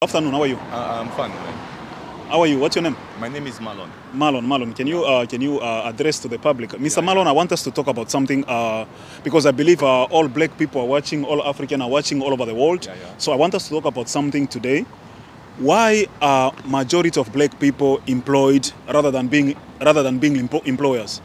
Afternoon, how are you? I'm fine. Man. How are you? What's your name? My name is Marlon. Marlon. Can you address to the public, Mr. Yeah, Marlon? I want us to talk about something because I believe all black people are watching, all African are watching all over the world. Yeah, yeah. So I want us to talk about something today. Why are majority of black people employed rather than being employers?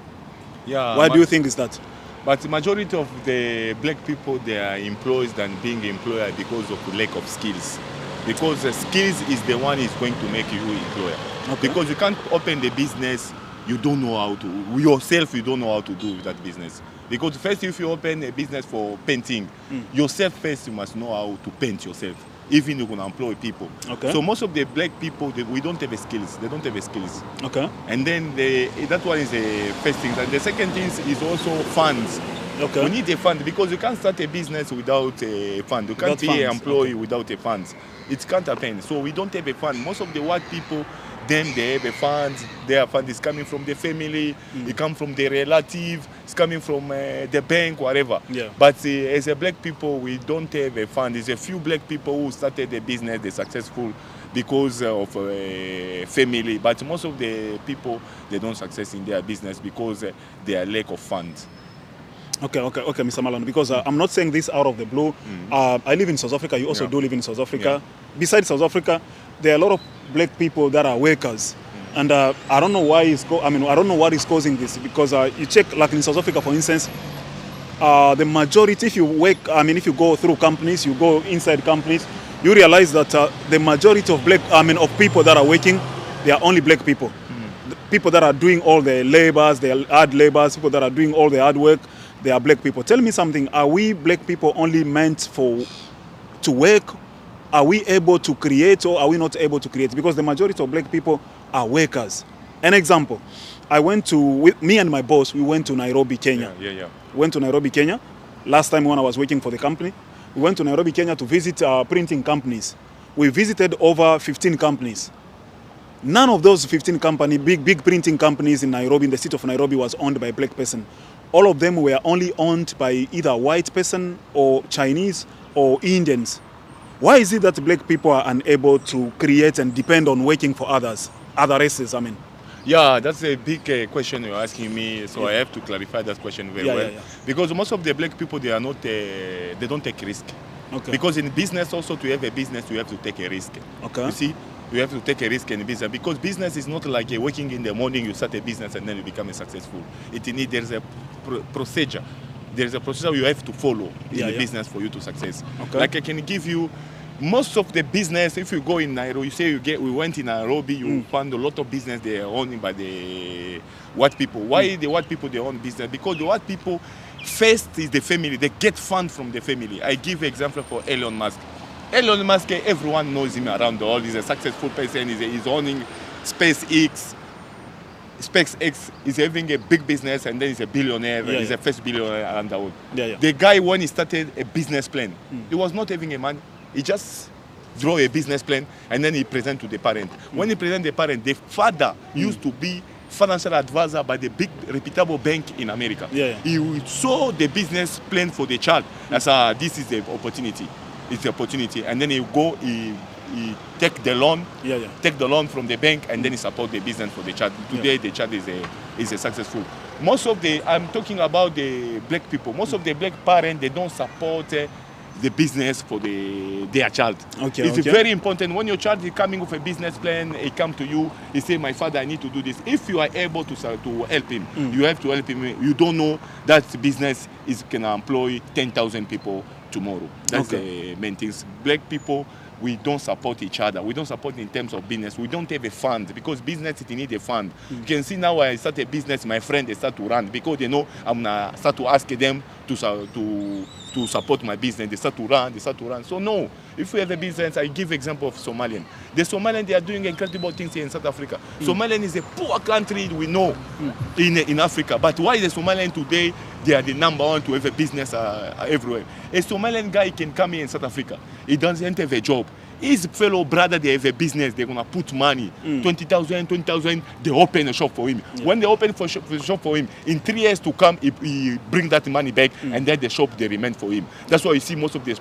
Yeah. Why do you think is that? But the majority of the black people, they are employed than being employer because of lack of skills. Because the skills is the one is going to make you employer. Okay. Because you can't open the business, you don't know how to, yourself you don't know how to do that business. Because first if you open a business for painting, yourself first you must know how to paint yourself. Even you can employ people. Okay. So most of the black people, we don't have the skills. They don't have the skills. Okay. And then that one is the first thing. And the second thing is also funds. Okay. We need a fund because you can't start a business without a fund. You can't Without be an funds, employee okay. without a funds. It can't happen. So we don't have a fund. Most of the white people, them they have a fund. Their fund is coming from the family. It comes from the relative. It's coming from the bank, whatever. Yeah. But as a black people, we don't have a fund. There's a few black people who started a business. They're successful because of family. But most of the people, they don't success in their business because they are lack of funds. Okay, Mr. Marlon, because I'm not saying this out of the blue. I live in South Africa. You also Yeah. do live in South Africa. Besides South Africa, there are a lot of black people that are workers, and I don't know why I don't know what is causing this. Because you check, like in South Africa, for instance, the majority, if you go through companies, you go inside companies, you realize that the majority of of people that are working, they are only black people. The people that are doing all the labors, they are hard labors. People that are doing all the hard work, they are black people. Tell me something. Are we black people only meant to work? Are we able to create, or are we not able to create? Because the majority of black people are workers. An example, with me and my boss, we went to Nairobi, Kenya. Yeah. Went to Nairobi, Kenya. Last time when I was working for the company, we went to Nairobi, Kenya to visit printing companies. We visited over 15 companies. None of those 15 companies, big printing companies in Nairobi, in the city of Nairobi, was owned by a black person. All of them were only owned by either a white person or Chinese or Indians. Why is it that black people are unable to create and depend on working for others, other races, I mean? Yeah, that's a big question you're asking me. So I have to clarify that question very well. Yeah. Because most of the black people, they are not, they don't take risk. Okay. Because in business also, to have a business, you have to take a risk. Okay. You see, you have to take a risk in business because business is not like waking in the morning, you start a business and then you become successful. There's a procedure. There's a procedure you have to follow in the business for you to success. Okay. Like I can give you most of the business. If you go in Nairobi, you say we went in Nairobi, you find a lot of business they are owned by the white people. Why the white people they own business? Because the white people first is the family. They get funds from the family. I give example for Elon Musk. Elon Musk, everyone knows him around the world. He's a successful person. He's owning SpaceX. SpaceX is having a big business, and then he's a billionaire. Yeah, He's the first billionaire around the world. Yeah. The guy, when he started a business plan, he was not having a man. He just draw a business plan, and then he present to the parent. When he present the parent, the father used to be financial advisor by the big reputable bank in America. Yeah. He saw the business plan for the child as this is the opportunity. It's the opportunity, and then he take the loan, take the loan from the bank, and then he support the business for the child. Today the child is a successful. I'm talking about the black people. Most of the black parents, they don't support the business for their child. It's very important when your child is coming with a business plan. He come to you, he say, "My father, I need to do this." If you are able to help him, you have to help him. You don't know that business can employ 10,000 people tomorrow. That's the main things. Black people, we don't support each other. We don't support in terms of business. We don't have a fund because business, it need a fund. You can see now I start a business, my friend, they start to run because they know I'm gonna start to ask them to support my business. They start to run. So no, if we have a business, I give example of Somalian. The Somalian, they are doing incredible things here in South Africa. Somalian is a poor country, we know, in Africa. But why the Somalian today, they are the number one to have a business everywhere. A Somalian guy can come here in South Africa. He doesn't have a job. his fellow brother, they have a business, they're gonna put money, 20,000, they open a shop for him. When they open a shop for him, in 3 years to come, he bring that money back, and then the shop they remain for him. That's why you see most of the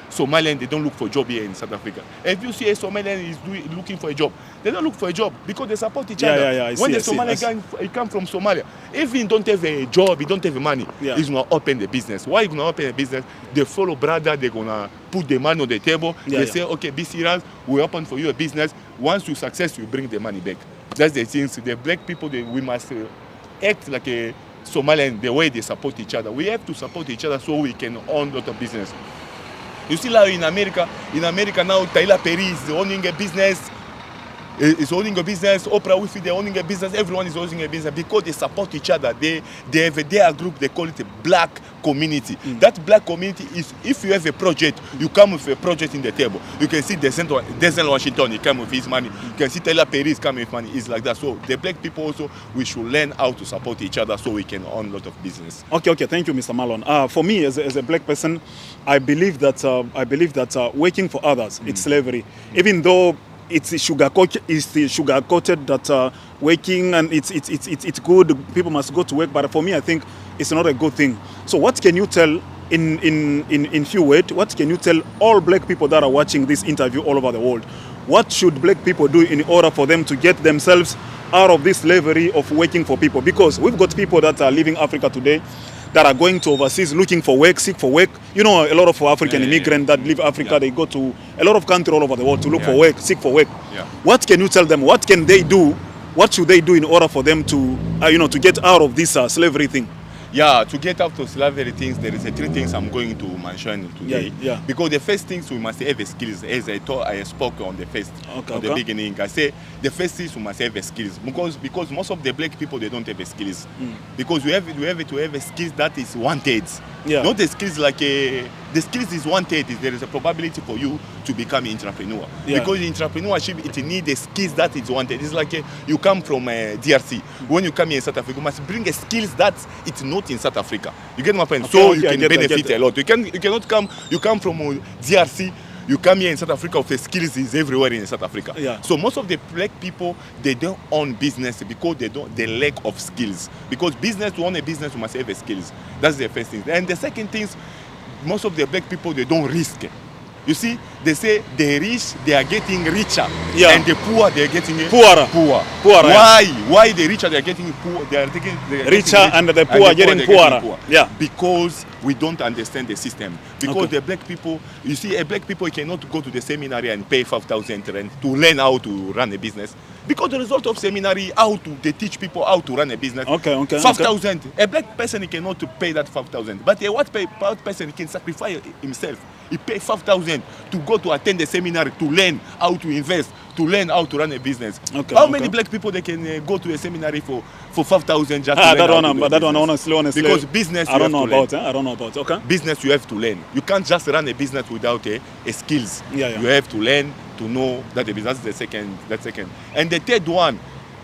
Somalians, they don't look for a job here in South Africa. If you see a Somalian is looking for a job, they don't look for a job because they support each other. When the Somalian guy come from Somalia, if he don't have a job, he don't have money, he's gonna open the business. Why he gonna open a business? The fellow brother, they're gonna put the money on the table. They say, okay, be serious, we open for you a business. Once you success, you bring the money back. That's the things. The black people, we must act like a Somalian, the way they support each other. We have to support each other so we can own a lot of business. You see now in America now, Tyler Perry is owning a business. Is owning a business, Oprah Winfrey, they're owning a business, everyone is owning a business because they support each other. They have a group, they call it a black community. That black community is, if you have a project, you come with a project in the table. You can see Denzel Washington, he come with his money. You can see Tyler Perry is coming with money. It's like that. So the black people also, we should learn how to support each other so we can own a lot of business. Okay, thank you, Mr. Marlon. For me, as a black person, I believe that working for others, it's slavery. Even though it's sugar coated that working and it's good, people must go to work, but for me I think it's not a good thing. So what can you tell in few words, what can you tell all black people that are watching this interview all over the world? What should black people do in order for them to get themselves out of this slavery of working for people? Because we've got people that are leaving Africa today that are going to overseas looking for work, seek for work. You know, a lot of African immigrants that leave Africa, they go to a lot of countries all over the world to look for work, seek for work. What can you tell them? What can they do? What should they do in order for them to, to get out of this slavery thing? Yeah, to get out of slavery things, there is 3 things I'm going to mention today. Because the first things we must have skills, as I spoke on the first, the beginning. I say the first things we must have skills because most of the black people, they don't have skills. Because we have to have a skills that is wanted. Not the skills like the skills is wanted. There is a probability for you to become an entrepreneur. Because entrepreneurship, it needs a skills that is wanted. It's like you come from DRC. When you come here in South Africa, you must bring a skills that it's not in South Africa. You get my point? So you can benefit a lot. You cannot come. You come from DRC. You come here in South Africa with the skills is everywhere in South Africa. So most of the black people, they don't own business because they lack of skills. Because to own a business, you must have skills. That's the first thing. And the second thing, most of the black people, they don't risk. You see, they say the rich, they are getting richer, and the poor, they are getting poorer. Why the richer, they are getting poor? They are getting richer, and the poor are getting poorer. Because we don't understand the system. Because the black people, you see, a black people cannot go to the seminary and pay 5,000 rand to learn how to run a business. Because the result of seminary, they teach people how to run a business. 5,000. A black person, he cannot pay that 5,000. But a white person, he can sacrifice himself. He pay 5,000 to go to attend the seminary, to learn how to invest, to learn how to run a business. How many black people they can go to a seminary for 5,000 just to learn that one honestly. Because business, I don't know about. Okay. Business, you have to learn. You can't just run a business without a skills. You have to learn to know that the business is the second. And the third one,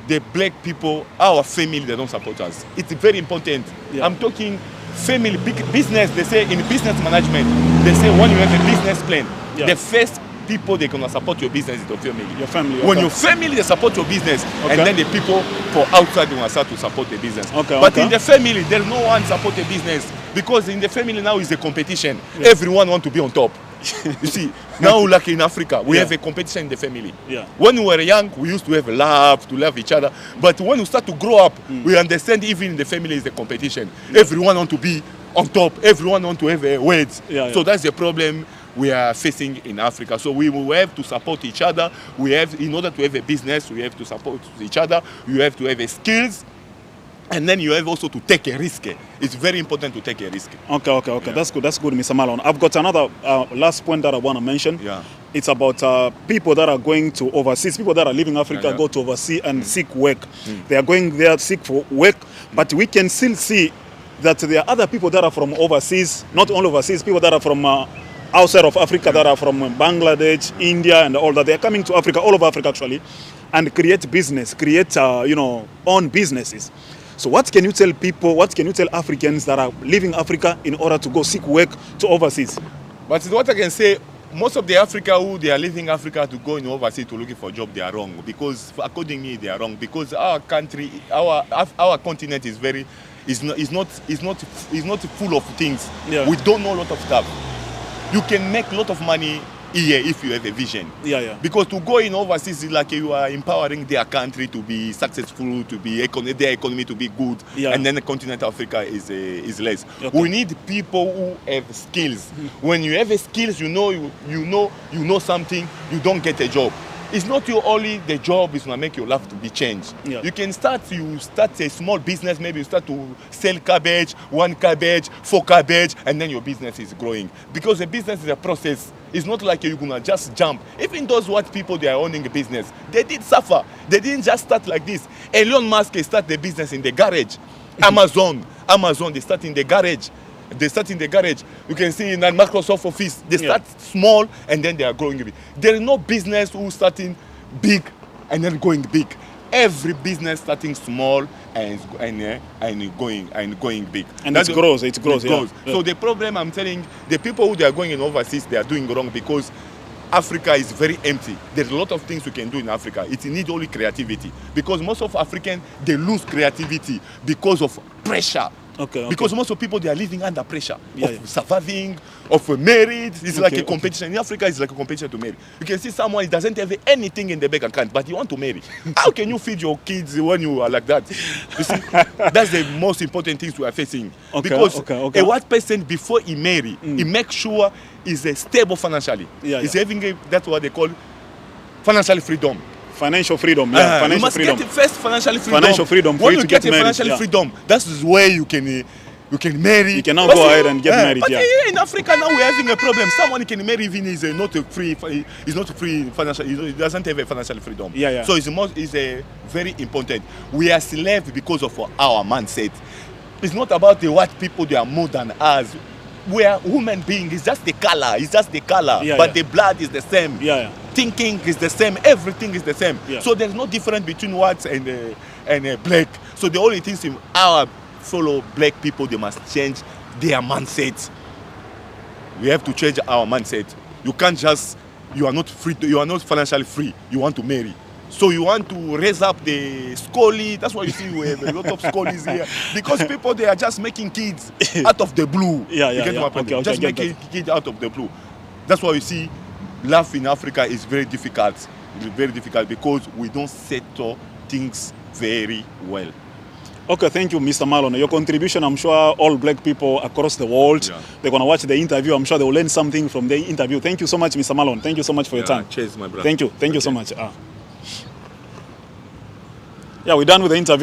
the black people, our family, they don't support us. It's very important. I'm talking family, big business. They say in business management, they say when you have a business plan, the first people they're gonna support your business is your family. Your family. When your family they support your business, and then the people for outside they will start to support the business. But in the family, there's no one support the business because in the family now is a competition. Everyone want to be on top. You see, now like in Africa, we have a competition in the family. When we were young, we used to have a laugh, to love each other. But when we start to grow up, we understand even in the family is the competition. Everyone want to be on top. Everyone want to have a words. So that's the problem we are facing in Africa. So we will have to support each other. We have, in order to have a business, we have to support each other. You have to have a skills. And then you have also to take a risk. It's very important to take a risk. Okay. That's good, Mr. Marlon. I've got another last point that I want to mention. It's about people that are going to overseas, people that are leaving Africa, go to overseas and seek work. They are going there to seek for work, but we can still see that there are other people that are from overseas, not only overseas, people that are from outside of Africa, that are from Bangladesh, India, and all that. They are coming to Africa, all over Africa actually, and create business, own businesses. So what can you tell people, what can you tell Africans that are leaving Africa in order to go seek work to overseas? But what I can say, most of the Africa who they are leaving Africa to go in overseas to looking for a job, they are wrong. Because according to me, they are wrong. Because our country, our continent is very, is not full of things. Yeah. We don't know a lot of stuff. You can make a lot of money here if you have a vision. Yeah, yeah. Because to go in overseas is like you are empowering their country to be successful, to be their economy to be good, Yeah. and then the continent of Africa is less. Okay. We need people who have skills. When you have a skills, you know something, you don't get a job. It's not you only the job is gonna make your life to be changed. Yeah. You start a small business, maybe you start to sell cabbage, 1 cabbage, 4 cabbage, and then your business is growing. Because a business is a process. It's not like you're gonna just jump. Even those white people they are owning a business, they did suffer. They didn't just start like this. Elon Musk start the business in the garage. Amazon, they start in the garage. They start in the garage. You can see in a Microsoft office, they start small and then they are growing big. There is no business who starting big and then going big. Every business starting small and going big. And it grows. Yeah. So the problem I'm telling the people who they are going in overseas, they are doing wrong because Africa is very empty. There's a lot of things we can do in Africa. It needs only creativity. Because most of Africans, they lose creativity because of pressure. Okay. Because most of people, they are living under pressure Yeah, of surviving, of married. It's like a competition. In Africa, it's like a competition to marry. You can see someone, he doesn't have anything in the bank account, but you want to marry. How can you feed your kids when you are like that? You see, that's the most important things we are facing. Okay, because okay. a white person, before he marry, he makes sure he's stable financially. He's having that's what they call financial freedom. Financial freedom, yeah. Financial you must freedom. get first financial freedom. Financial freedom. When you get married, financial freedom, that's where you can marry. You can now go ahead and get married. But yeah. here in Africa now we're having a problem. Someone can marry even is not a free. Is not free financial. He doesn't have a financial freedom. Yeah, yeah. So it's a very important. We are slaves because of our mindset. It's not about the white people. They are more than us. We are human beings. It's just the color. It's just the color. Yeah, but yeah. the blood is the same. Yeah, yeah. Thinking is the same. Everything is the same. Yeah. So there's no difference between whites and black. So the only thing is our fellow black people, they must change their mindset. We have to change our mindset. You can't just, you are not free, you are not financially free. You want to marry. So you want to raise up the schoolie. That's why you see we have a lot of scholies here. Because people, they are just making kids out of the blue. Yeah, you get my point? Just making kids out of the blue. That's why you see life in Africa is very difficult. It's very difficult because we don't settle things very well. Okay, thank you, Mr. Malone. Your contribution, I'm sure all black people across the world, they're going to watch the interview. I'm sure they will learn something from the interview. Thank you so much, Mr. Malone. Thank you so much for your time. Cheers, my brother. Thank you. Thank you so much. Yeah, we're done with the interview.